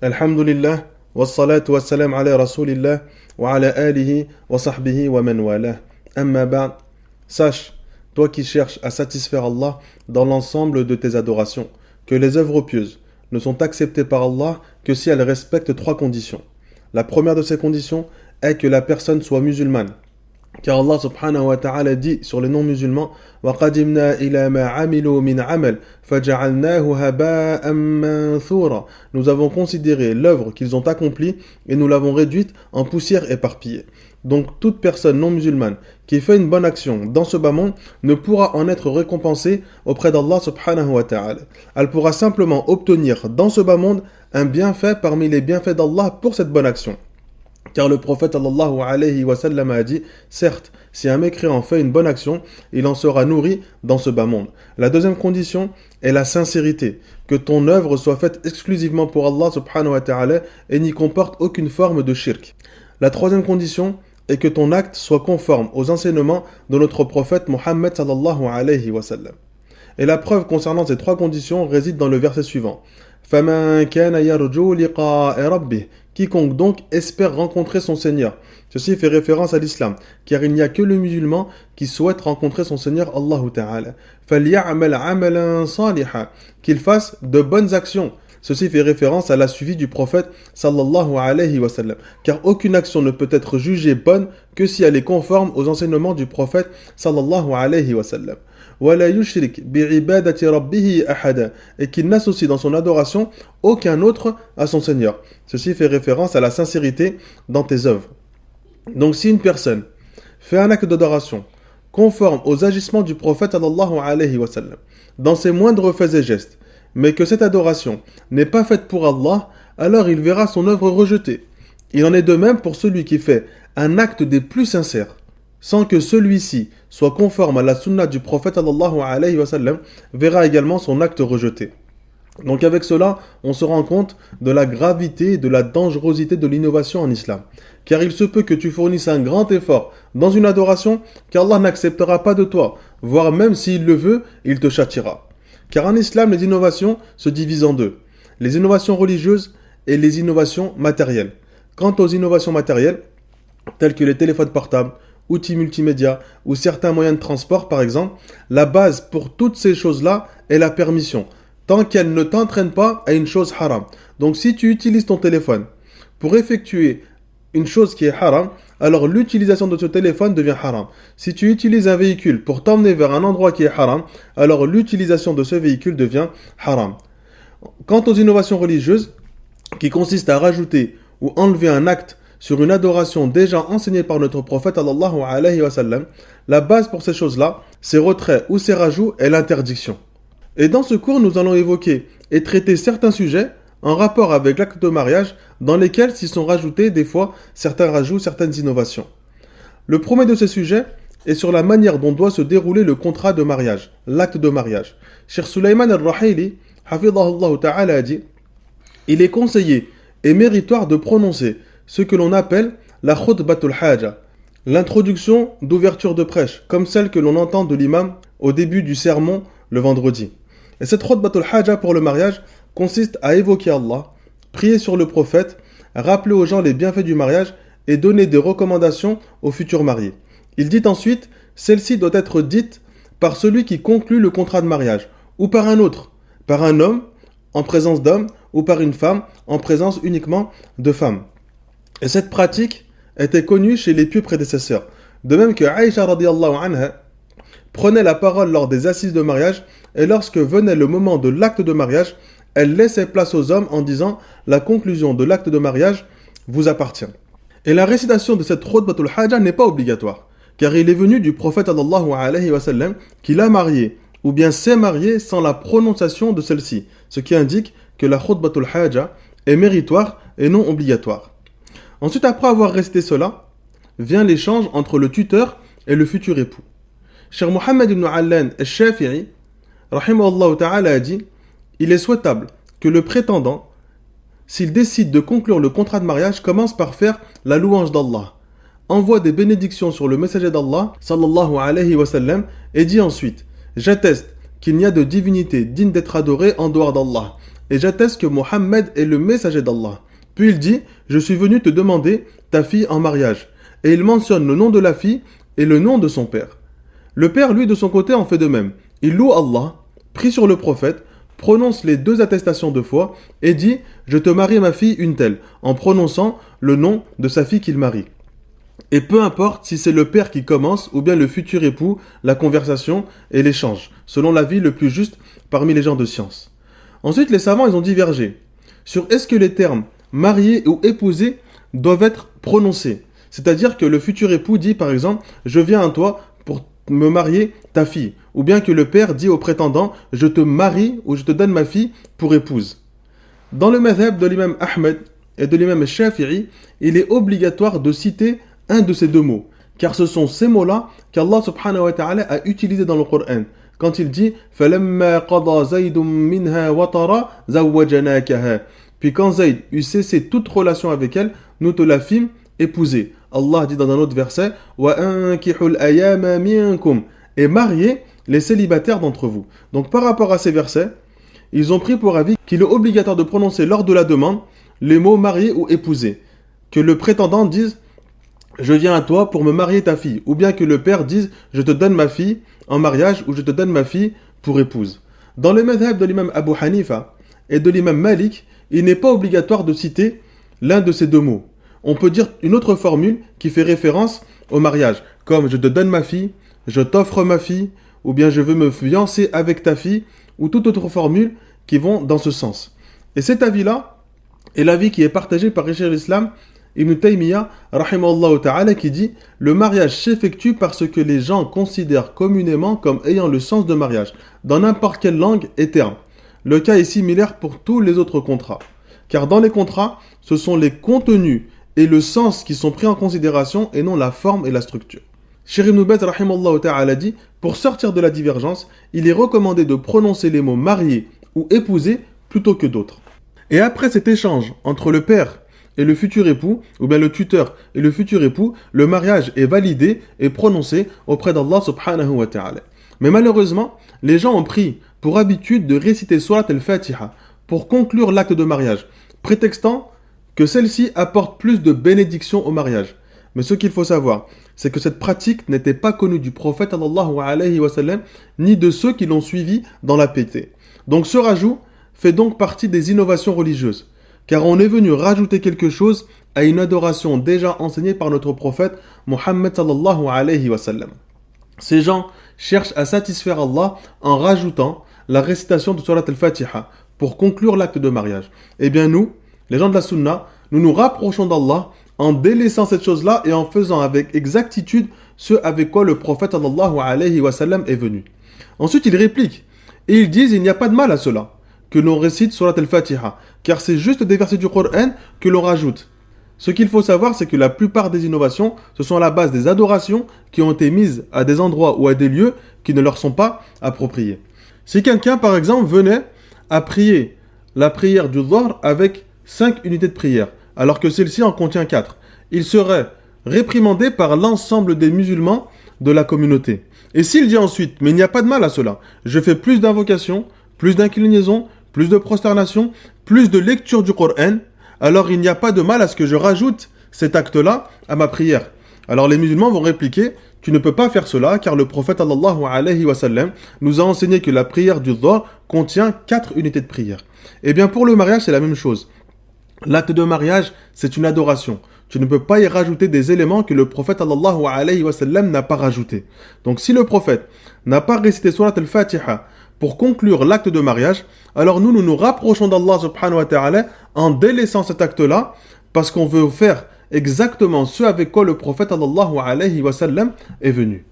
Alhamdulillah, wassalatu wassalam ala rasulillah, wa ala alihi wa sahbihi wa man walah. Amma ba'd, sache, toi qui cherches à satisfaire Allah dans l'ensemble de tes adorations, que les œuvres pieuses ne sont acceptées par Allah que si elles respectent trois conditions. La première de ces conditions est que la personne soit musulmane. Car Allah subhanahu wa ta'ala dit sur les non-musulmans وَقَدِمْنَا إِلَى مَا عَمِلُوا مِنْ عَمَلٍ فَجَعَلْنَاهُ هَبَاءً مَنْثُورًا. Nous avons considéré l'œuvre qu'ils ont accomplie et nous l'avons réduite en poussière éparpillée. Donc toute personne non musulmane qui fait une bonne action dans ce bas monde ne pourra en être récompensée auprès d'Allah subhanahu wa ta'ala. Elle pourra simplement obtenir dans ce bas monde un bienfait parmi les bienfaits d'Allah pour cette bonne action. Car le prophète sallallahu alayhi wa sallam a dit, certes, si un mécréant fait une bonne action, il en sera nourri dans ce bas monde. La deuxième condition est la sincérité, que ton œuvre soit faite exclusivement pour Allah subhanahu wa ta'ala et n'y comporte aucune forme de shirk. La troisième condition est que ton acte soit conforme aux enseignements de notre prophète Mohammed sallallahu alayhi wa sallam. Et la preuve concernant ces trois conditions réside dans le verset suivant. فَمَنْ كَانَ يَرْجُو لِقَاءَ رَبِّهِ. Quiconque donc espère rencontrer son Seigneur. Ceci fait référence à l'islam, car il n'y a que le musulman qui souhaite rencontrer son Seigneur Allah Ta'ala. فَلْيَعْمَلْ عَمَلًا صَالِحًا. Qu'il fasse de bonnes actions. Ceci fait référence à la suivi du prophète sallallahu alayhi wa sallam. Car aucune action ne peut être jugée bonne que si elle est conforme aux enseignements du prophète sallallahu alayhi wa sallam. وَلَا يُشْرِكْ بِعِبَادَةِ رَبِّهِ أَحَدًا. Et qu'il n'associe dans son adoration aucun autre à son Seigneur. Ceci fait référence à la sincérité dans tes œuvres. Donc si une personne fait un acte d'adoration conforme aux agissements du prophète sallallahu alayhi wa sallam, dans ses moindres faits et gestes, mais que cette adoration n'est pas faite pour Allah, alors il verra son œuvre rejetée. Il en est de même pour celui qui fait un acte des plus sincères, sans que celui-ci soit conforme à la sunna du prophète sallallahu alayhi wa sallam, verra également son acte rejeté. Donc avec cela, on se rend compte de la gravité et de la dangerosité de l'innovation en islam. Car il se peut que tu fournisses un grand effort dans une adoration qu'Allah n'acceptera pas de toi, voire même s'il le veut, il te châtiera. Car en islam, les innovations se divisent en deux. Les innovations religieuses et les innovations matérielles. Quant aux innovations matérielles, telles que les téléphones portables, outils multimédia ou certains moyens de transport par exemple, la base pour toutes ces choses-là est la permission, tant qu'elle ne t'entraîne pas à une chose haram. Donc si tu utilises ton téléphone pour effectuer une chose qui est haram, alors l'utilisation de ce téléphone devient haram. Si tu utilises un véhicule pour t'emmener vers un endroit qui est haram, alors l'utilisation de ce véhicule devient haram. Quant aux innovations religieuses, qui consistent à rajouter ou enlever un acte sur une adoration déjà enseignée par notre prophète sallallahu alayhi wa sallam, la base pour ces choses-là, ces retraits ou ces rajouts est l'interdiction. Et dans ce cours, nous allons évoquer et traiter certains sujets en rapport avec l'acte de mariage dans lesquels s'y sont rajoutés des fois certains rajouts, certaines innovations. Le premier de ces sujets est sur la manière dont doit se dérouler le contrat de mariage, l'acte de mariage. Cheikh Sulayman al-Rahili, hafidhahullah ta'ala, a dit « Il est conseillé et méritoire de prononcer ce que l'on appelle la khutbatul haja, l'introduction d'ouverture de prêche, comme celle que l'on entend de l'imam au début du sermon le vendredi. Et cette khutbatul haja pour le mariage consiste à évoquer Allah, prier sur le prophète, rappeler aux gens les bienfaits du mariage et donner des recommandations aux futurs mariés. Il dit ensuite, celle-ci doit être dite par celui qui conclut le contrat de mariage, ou par un autre, par un homme en présence d'homme, ou par une femme en présence uniquement de femmes. Et cette pratique était connue chez les pieux prédécesseurs. De même que Aïcha radiyallahu anha prenait la parole lors des assises de mariage et lorsque venait le moment de l'acte de mariage, elle laissait place aux hommes en disant « La conclusion de l'acte de mariage vous appartient ». Et la récitation de cette khutbatul haja n'est pas obligatoire, car il est venu du prophète sallallahu alayhi wa sallam qui l'a marié ou bien s'est marié sans la prononciation de celle-ci, ce qui indique que la khutbatul haja est méritoire et non obligatoire. Ensuite, après avoir récité cela, vient l'échange entre le tuteur et le futur époux. Cheikh Mohammed ibn Allan al-Shafi'i, rahimahullah ta'ala, a dit « Il est souhaitable que le prétendant, s'il décide de conclure le contrat de mariage, commence par faire la louange d'Allah, envoie des bénédictions sur le messager d'Allah, sallallahu alayhi wa sallam, et dit ensuite « J'atteste qu'il n'y a de divinité digne d'être adorée en dehors d'Allah. et j'atteste que Mohammed est le messager d'Allah. Puis il dit, je suis venu te demander ta fille en mariage. Et il mentionne le nom de la fille et le nom de son père. Le père, lui, de son côté, en fait de même. Il loue Allah, prie sur le prophète, prononce les 2 attestations de foi et dit « Je te marie ma fille une telle » en prononçant le nom de sa fille qu'il marie. Et peu importe si c'est le père qui commence ou bien le futur époux, la conversation et l'échange, selon l'avis le plus juste parmi les gens de science. Ensuite, les savants ils ont divergé sur est-ce que les termes marié ou épousé doivent être prononcés. C'est-à-dire que le futur époux dit par exemple « Je viens à toi pour me marier ta fille » ou bien que le père dit au prétendant « Je te marie ou je te donne ma fille pour épouse ». Dans le madhab de l'imam Ahmed et de l'imam Shafi'i, il est obligatoire de citer un de ces 2 mots, car ce sont ces mots-là qu'Allah subhanahu wa ta'ala a utilisés dans le Coran, quand il dit « فَلَمَّا قَضَى زَيْدٌ مِنْهَا وَطَرًا زَوَّجَنَاكَهَا » Puis quand Zayd eut cessé toute relation avec elle, nous te la fîmes épouser. Allah dit dans un autre verset « وَأَنْكِحُوا الْأَيَامَ مِنْكُمْ » et mariez les célibataires d'entre vous. Donc par rapport à ces versets, ils ont pris pour avis qu'il est obligatoire de prononcer lors de la demande les mots marié ou épousé. Que le prétendant dise « Je viens à toi pour me marier ta fille » ou bien que le père dise « Je te donne ma fille en mariage » ou « Je te donne ma fille pour épouse ». Dans le madhab de l'imam Abu Hanifa et de l'imam Malik, il n'est pas obligatoire de citer l'un de ces 2 mots. On peut dire une autre formule qui fait référence au mariage, comme « Je te donne ma fille », « Je t'offre ma fille » ou bien « Je veux me fiancer avec ta fille » ou toute autre formule qui vont dans ce sens. Et cet avis-là est l'avis qui est partagé par Cheikh l'Islam Ibn Taymiyyah, rahimahullah ta'ala, qui dit « Le mariage s'effectue parce que les gens considèrent communément comme ayant le sens de mariage, dans n'importe quelle langue et terme. Le cas est similaire pour tous les autres contrats. Car dans les contrats, ce sont les contenus et le sens qui sont pris en considération et non la forme et la structure. » Cheikh Ibn Baz, rahimahullah ta'ala, dit « Pour sortir de la divergence, il est recommandé de prononcer les mots marié ou épousé plutôt que d'autres. » Et après cet échange entre le père et le futur époux, ou bien le tuteur et le futur époux, le mariage est validé et prononcé auprès d'Allah subhanahu wa ta'ala. Mais malheureusement, les gens ont pris pour habitude de réciter Surat al-Fatiha pour conclure l'acte de mariage, prétextant que celle-ci apporte plus de bénédictions au mariage. Mais ce qu'il faut savoir, c'est que cette pratique n'était pas connue du prophète sallallahu alayhi wa sallam, ni de ceux qui l'ont suivi dans la piété. Donc ce rajout fait donc partie des innovations religieuses, car on est venu rajouter quelque chose à une adoration déjà enseignée par notre prophète Muhammad sallallahu alayhi wa sallam. Ces gens cherchent à satisfaire Allah en rajoutant la récitation de Surat al-Fatiha pour conclure l'acte de mariage. Eh bien nous, les gens de la Sunna, nous nous rapprochons d'Allah en délaissant cette chose-là et en faisant avec exactitude ce avec quoi le prophète sallallahu alayhi wa sallam est venu. Ensuite, ils répliquent et ils disent il n'y a pas de mal à cela que l'on récite Surat al-Fatiha, car c'est juste des versets du Coran que l'on rajoute. Ce qu'il faut savoir, c'est que la plupart des innovations, ce sont à la base des adorations qui ont été mises à des endroits ou à des lieux qui ne leur sont pas appropriés. Si quelqu'un, par exemple, venait à prier la prière du Dhuhr avec 5 unités de prière, alors que celle-ci en contient 4, il serait réprimandé par l'ensemble des musulmans de la communauté. Et s'il dit ensuite, mais il n'y a pas de mal à cela, je fais plus d'invocations, plus d'inclinaisons, plus de prosternations, plus de lecture du Coran, alors il n'y a pas de mal à ce que je rajoute cet acte-là à ma prière. Alors les musulmans vont répliquer, tu ne peux pas faire cela, car le prophète sallallahu alayhi wa sallam nous a enseigné que la prière du Dhuhr contient 4 unités de prière. Et bien pour le mariage, c'est la même chose. L'acte de mariage, c'est une adoration. Tu ne peux pas y rajouter des éléments que le prophète sallallahu alayhi wa sallam n'a pas rajoutés. Donc si le prophète n'a pas récité Surat al-Fatiha pour conclure l'acte de mariage, alors nous nous rapprochons d'Allah subhanahu wa ta'ala en délaissant cet acte-là parce qu'on veut faire exactement ce avec quoi le prophète sallallahu alayhi wa sallam est venu.